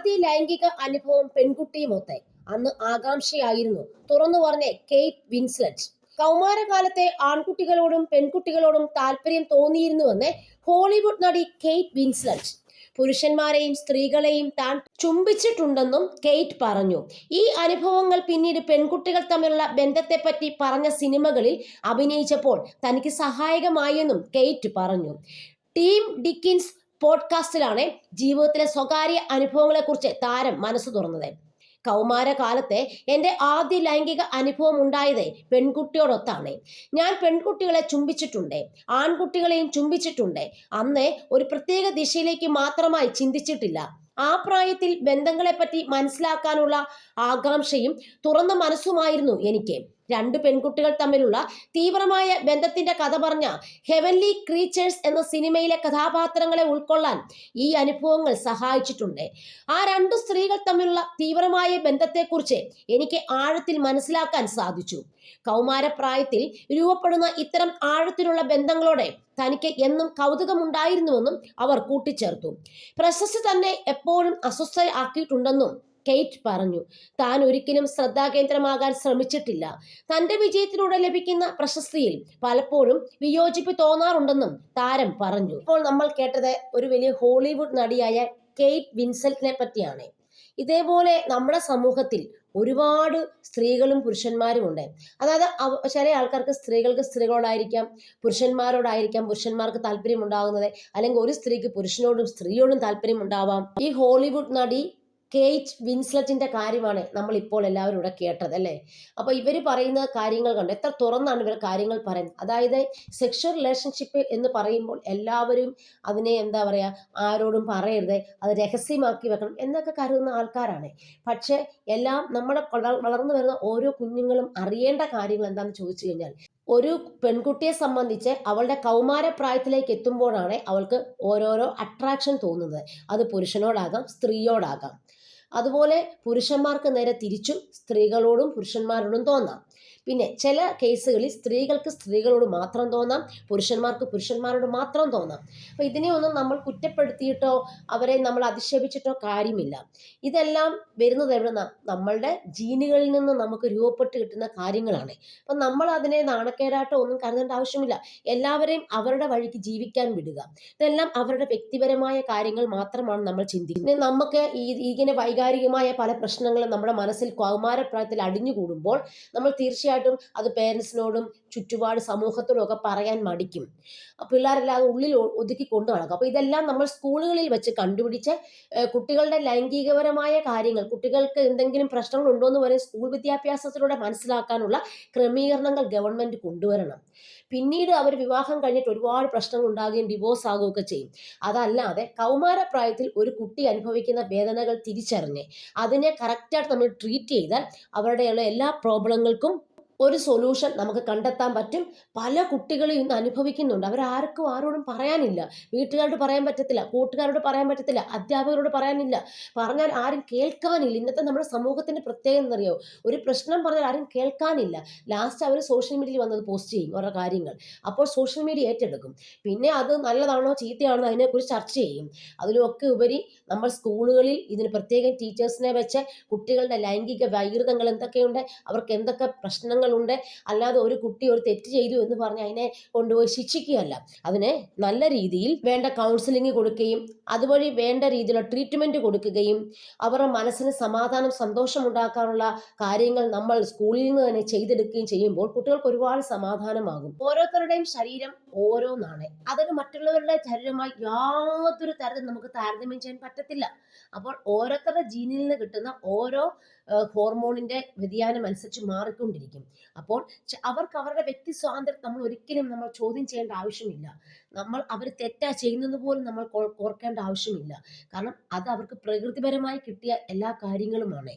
ആദ്യ ലൈംഗിക അനുഭവം പെൺകുട്ടിയുമൊത്തെ അന്ന് ആകാംക്ഷയായിരുന്നു തുറന്നു പറഞ്ഞ കെയ്റ്റ് വിൻസ്ലെറ്റ്. കൗമാരകാലത്തെ ആൺകുട്ടികളോടും പെൺകുട്ടികളോടും താല്പര്യം തോന്നിയിരുന്നുവെന്ന് ഹോളിവുഡ് നടി കെയ്റ്റ് വിൻസ്ലെറ്റ്. പുരുഷന്മാരെയും സ്ത്രീകളെയും താൻ ചുംബിച്ചിട്ടുണ്ടെന്നും കെയ്റ്റ് പറഞ്ഞു. ഈ അനുഭവങ്ങൾ പിന്നീട് പെൺകുട്ടികൾ തമ്മിലുള്ള ബന്ധത്തെപ്പറ്റി പറഞ്ഞ സിനിമകളിൽ അഭിനയിച്ചപ്പോൾ തനിക്ക് സഹായകമായെന്നും കെയ്റ്റ് പറഞ്ഞു. ടീം ഡിക്കിൻസ് പോഡ്കാസ്റ്റിലാണ് ജീവിതത്തിലെ സ്വകാര്യ അനുഭവങ്ങളെക്കുറിച്ച് താരം മനസ്സ് തുറന്നത്. കൗമാരകാലത്തെ എൻ്റെ ആദ്യ ലൈംഗിക അനുഭവം ഉണ്ടായത് പെൺകുട്ടിയോടൊത്താണ്. ഞാൻ പെൺകുട്ടികളെ ചുംബിച്ചിട്ടുണ്ട്, ആൺകുട്ടികളെയും ചുംബിച്ചിട്ടുണ്ട്. അന്ന് ഒരു പ്രത്യേക ദിശയിലേക്ക് മാത്രമായി ചിന്തിച്ചിട്ടില്ല. ആ പ്രായത്തിൽ ബന്ധങ്ങളെപ്പറ്റി മനസ്സിലാക്കാനുള്ള ആകാംക്ഷയും തുറന്ന മനസ്സുമായിരുന്നു എനിക്ക്. രണ്ട് പെൺകുട്ടികൾ തമ്മിലുള്ള തീവ്രമായ ബന്ധത്തിന്റെ കഥ പറഞ്ഞ ഹെവൻലി ക്രീച്ചേഴ്സ് എന്ന സിനിമയിലെ കഥാപാത്രങ്ങളെ ഉൾക്കൊള്ളാൻ ഈ അനുഭവങ്ങൾ സഹായിച്ചിട്ടുണ്ട്. ആ രണ്ടു സ്ത്രീകൾ തമ്മിലുള്ള തീവ്രമായ ബന്ധത്തെക്കുറിച്ച് എനിക്ക് ആഴത്തിൽ മനസ്സിലാക്കാൻ സാധിച്ചു. കൗമാരപ്രായത്തിൽ രൂപപ്പെടുന്ന ഇത്തരം ആഴത്തിലുള്ള ബന്ധങ്ങളോടെ തനിക്ക് എന്നും കൗതുകമുണ്ടായിരുന്നുവെന്നും അവർ കൂട്ടിച്ചേർത്തു. പ്രശസ്തി തന്നെ എപ്പോഴും അസ്വസ്ഥയാക്കിയിട്ടുണ്ടെന്നും കെയ്റ്റ് പറഞ്ഞു. താൻ ഒരിക്കലും ശ്രദ്ധാകേന്ദ്രമാകാൻ ശ്രമിച്ചിട്ടില്ല. തന്റെ വിജയത്തിലൂടെ ലഭിക്കുന്ന പ്രശസ്തിയിൽ പലപ്പോഴും വിയോജിപ്പ് തോന്നാറുണ്ടെന്നും താരം പറഞ്ഞു. ഇപ്പോൾ നമ്മൾ കേട്ടത് ഒരു വലിയ ഹോളിവുഡ് നടിയായ കെയ്റ്റ് വിൻസ്ലെറ്റിനെ പറ്റിയാണ്. ഇതേപോലെ നമ്മുടെ സമൂഹത്തിൽ ഒരുപാട് സ്ത്രീകളും പുരുഷന്മാരും ഉണ്ട്. അതായത് ചില ആൾക്കാർക്ക് സ്ത്രീകൾക്ക് സ്ത്രീകളോടായിരിക്കാം, പുരുഷന്മാരോടായിരിക്കാം പുരുഷന്മാർക്ക് താല്പര്യം ഉണ്ടാകുന്നത്, അല്ലെങ്കിൽ ഒരു സ്ത്രീക്ക് പുരുഷനോടും സ്ത്രീയോടും താല്പര്യം ഉണ്ടാവാം. ഈ ഹോളിവുഡ് നടി കെയ്റ്റ് വിൻസ്ലെറ്റിന്റെ കാര്യമാണ് നമ്മൾ ഇപ്പോൾ എല്ലാവരും ഇവിടെ കേട്ടത്, അല്ലേ? അപ്പോൾ ഇവർ പറയുന്ന കാര്യങ്ങൾ കണ്ട് എത്ര തുറന്നാണ് ഇവർ കാര്യങ്ങൾ പറയുന്നത്. അതായത് സെക്ഷൽ റിലേഷൻഷിപ്പ് എന്ന് പറയുമ്പോൾ എല്ലാവരും അതിനെ എന്താ പറയുക, ആരോടും പറയരുത്, അത് രഹസ്യമാക്കി വെക്കണം എന്നൊക്കെ കരുതുന്ന ആൾക്കാരാണ്. പക്ഷേ എല്ലാം നമ്മുടെ വളർന്നു വരുന്ന ഓരോ കുഞ്ഞുങ്ങളും അറിയേണ്ട കാര്യങ്ങൾ എന്താണെന്ന് ചോദിച്ചു കഴിഞ്ഞാൽ, ഒരു പെൺകുട്ടിയെ സംബന്ധിച്ച് അവളുടെ കൗമാരപ്രായത്തിലേക്ക് എത്തുമ്പോഴാണ് അവൾക്ക് ഓരോരോ അട്രാക്ഷൻ തോന്നുന്നത്. അത് പുരുഷനോടാകാം, സ്ത്രീയോടാകാം. അതുപോലെ പുരുഷന്മാർക്ക് നേരെ തിരിച്ചും സ്ത്രീകളോടും പുരുഷന്മാരോടും തോന്നാം. പിന്നെ ചില കേസുകളിൽ സ്ത്രീകൾക്ക് സ്ത്രീകളോട് മാത്രം തോന്നാം, പുരുഷന്മാർക്ക് പുരുഷന്മാരോട് മാത്രം തോന്നാം. അപ്പോൾ ഇതിനെ ഒന്നും നമ്മൾ കുറ്റപ്പെടുത്തിയിട്ടോ അവരെ നമ്മൾ അധിക്ഷേപിച്ചിട്ടോ കാര്യമില്ല. ഇതെല്ലാം വരുന്നത് എവിടുന്ന, നമ്മളുടെ ജീനുകളിൽ നിന്ന് നമുക്ക് രൂപപ്പെട്ട് കിട്ടുന്ന കാര്യങ്ങളാണ്. അപ്പം നമ്മൾ അതിനെ നാണക്കേടായിട്ടോ ഒന്നും കരുതേണ്ട ആവശ്യമില്ല. എല്ലാവരെയും അവരുടെ വഴിക്ക് ജീവിക്കാൻ വിടുക. ഇതെല്ലാം അവരുടെ വ്യക്തിപരമായ കാര്യങ്ങൾ മാത്രമാണ് നമ്മൾ ചിന്തിക്കുന്നത്. നമുക്ക് ഇങ്ങനെ വൈകാരികമായ പല പ്രശ്നങ്ങളും നമ്മുടെ മനസ്സിൽ കൗമാരപ്രായത്തിൽ അടിഞ്ഞുകൂടുമ്പോൾ നമ്മൾ തീർച്ചയായിട്ടും അത് പേരൻസിനോടും ചുറ്റുപാട് സമൂഹത്തോടും ഒക്കെ പറയാൻ മടിക്കും. പിള്ളേരെല്ലാം ഉള്ളിൽ ഒതുക്കി കൊണ്ടു നടക്കും. അപ്പോൾ ഇതെല്ലാം നമ്മൾ സ്കൂളുകളിൽ വെച്ച് കണ്ടുപിടിച്ച് കുട്ടികളുടെ ലൈംഗികപരമായ കാര്യങ്ങൾ, കുട്ടികൾക്ക് എന്തെങ്കിലും പ്രശ്നങ്ങൾ ഉണ്ടോ എന്ന് പറയും സ്കൂൾ വിദ്യാഭ്യാസത്തിലൂടെ മനസ്സിലാക്കാനുള്ള ക്രമീകരണങ്ങൾ ഗവൺമെന്റ് കൊണ്ടുവരണം. പിന്നീട് അവർ വിവാഹം കഴിഞ്ഞിട്ട് ഒരുപാട് പ്രശ്നങ്ങൾ ഉണ്ടാകുകയും ഡിവോഴ്സ് ആകുകയൊക്കെ ചെയ്യും. അതല്ലാതെ കൗമാരപ്രായത്തിൽ ഒരു കുട്ടി അനുഭവിക്കുന്ന വേദനകൾ തിരിച്ചറിഞ്ഞ് അതിനെ കറക്റ്റായിട്ട് നമ്മൾ ട്രീറ്റ് ചെയ്താൽ അവരുടെയുള്ള എല്ലാ പ്രോബ്ലങ്ങൾക്കും ഒരു സൊല്യൂഷൻ നമുക്ക് കണ്ടെത്താൻ പറ്റും. പല കുട്ടികളും ഇന്ന് അനുഭവിക്കുന്നുണ്ട്. അവരാർക്കും ആരോടും പറയാനില്ല. വീട്ടുകാരോട് പറയാൻ പറ്റത്തില്ല, കൂട്ടുകാരോട് പറയാൻ പറ്റത്തില്ല, അധ്യാപകരോട് പറയാനില്ല. പറഞ്ഞാൽ ആരും കേൾക്കാനില്ല. ഇന്നത്തെ നമ്മുടെ സമൂഹത്തിന്റെ പ്രത്യേകത എന്നറിയോ, ഒരു പ്രശ്നം പറഞ്ഞാൽ ആരും കേൾക്കാനില്ല. ലാസ്റ്റ് അവർ സോഷ്യൽ മീഡിയയിൽ വന്നത് പോസ്റ്റ് ചെയ്യും ഓരോ കാര്യങ്ങൾ. അപ്പോൾ സോഷ്യൽ മീഡിയ ഏറ്റെടുക്കും. പിന്നെ അത് നല്ലതാണോ ചീത്തയാണോ അതിനെക്കുറിച്ച് ചർച്ച ചെയ്യും. അതിലൊക്കെ ഉപരി നമ്മൾ സ്കൂളുകളിൽ ഇതിന് പ്രത്യേകം ടീച്ചേഴ്സിനെ വെച്ച് കുട്ടികളുടെ ലൈംഗിക വൈകൃതങ്ങൾ എന്തൊക്കെയുണ്ട്, അവർക്ക് എന്തൊക്കെ പ്രശ്നങ്ങൾ ഉണ്ട്, അല്ലാതെ ഒരു കുട്ടി ഒരു തെറ്റ് ചെയ്തു എന്ന് പറഞ്ഞ് അതിനെ കൊണ്ടുപോയി ശിക്ഷിക്കുകയല്ല. അതിനെ നല്ല രീതിയിൽ വേണ്ട കൗൺസിലിംഗ് കൊടുക്കുകയും അതുവഴി വേണ്ട രീതിയിലുള്ള ട്രീറ്റ്മെന്റ് കൊടുക്കുകയും അവരുടെ മനസ്സിന് സമാധാനം, സന്തോഷം ഉണ്ടാക്കാനുള്ള കാര്യങ്ങൾ നമ്മൾ സ്കൂളിൽ നിന്ന് തന്നെ ചെയ്തെടുക്കുകയും ചെയ്യുമ്പോൾ കുട്ടികൾക്ക് ഒരുപാട് സമാധാനമാകും. ഓരോരുത്തരുടെയും ശരീരം ഓരോന്നാണ്. അതൊരു മറ്റുള്ളവരുടെ ശരീരമായി യാതൊരു തരത്തിലും നമുക്ക് താരതമ്യം ചെയ്യാൻ പറ്റത്തില്ല. അപ്പോൾ ഓരോരുത്തരുടെ ജീനിൽ നിന്ന് കിട്ടുന്ന ഓരോ ഹോർമോണിന്റെ വ്യതിയാനം അനുസരിച്ച് മാറിക്കൊണ്ടിരിക്കും. അപ്പോൾ അവർക്ക് അവരുടെ വ്യക്തി സ്വാതന്ത്ര്യം നമ്മൾ ചോദ്യം ചെയ്യേണ്ട ആവശ്യമില്ല. നമ്മൾ അവർ തെറ്റാ ചെയ്യുന്നത് പോലും നമ്മൾ ഓർക്കേണ്ട ആവശ്യമില്ല. കാരണം അത് അവർക്ക് പ്രകൃതിപരമായി കിട്ടിയ എല്ലാ കാര്യങ്ങളുമാണ്.